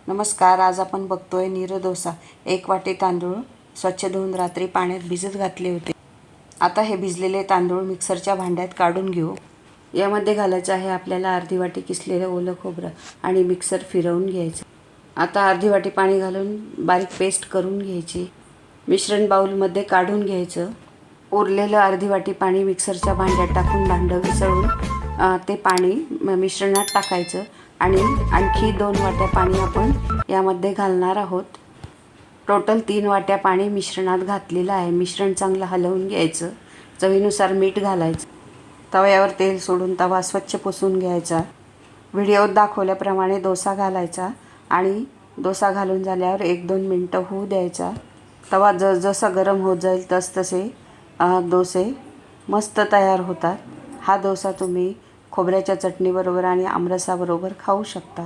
नमस्कार. आज आपण बघतोय नीर डोसा. 1 वाटी तांदूळ स्वच्छ धुवून रात्री पाण्यात भिजत घातले होते. आता हे भिजलेले तांदूळ मिक्सरच्या भांड्यात काढून घेऊ. यामध्ये घालायचं आहे आपल्याला अर्धी वाटी किसलेलं ओलं खोबरं आणि मिक्सर फिरवून घ्यायचं. आता अर्धी वाटी पाणी घालून बारीक पेस्ट करून घ्यायची. मिश्रण बाउलमध्ये काढून घ्यायचं. उरलेलं अर्धी वाटी पाणी मिक्सरच्या भांड्यात टाकून भांडं विसळून ते पाणी मिश्रणात टाकायचं आणि आणखी 2 वाट्या पाणी आपण यामध्ये घालणार आहोत. टोटल 3 वाट्या पाणी मिश्रणात घातलेलं आहे. मिश्रण चांगलं हलवून घ्यायचं. चवीनुसार मीठ घालायचं. तव्यावर तेल सोडून तवा स्वच्छ पुसून घ्यायचा. व्हिडिओत दाखवल्याप्रमाणे डोसा घालायचा आणि डोसा घालून झाल्यावर 1-2 मिनटं होऊ द्यायचा. तवा जसा गरम होत जाईल तसे डोसे मस्त तयार होतात. हा डोसा तुम्ही खोबऱ्याच्या चटणीबरोबर आणि आमरसाबरोबर खाऊ शकता.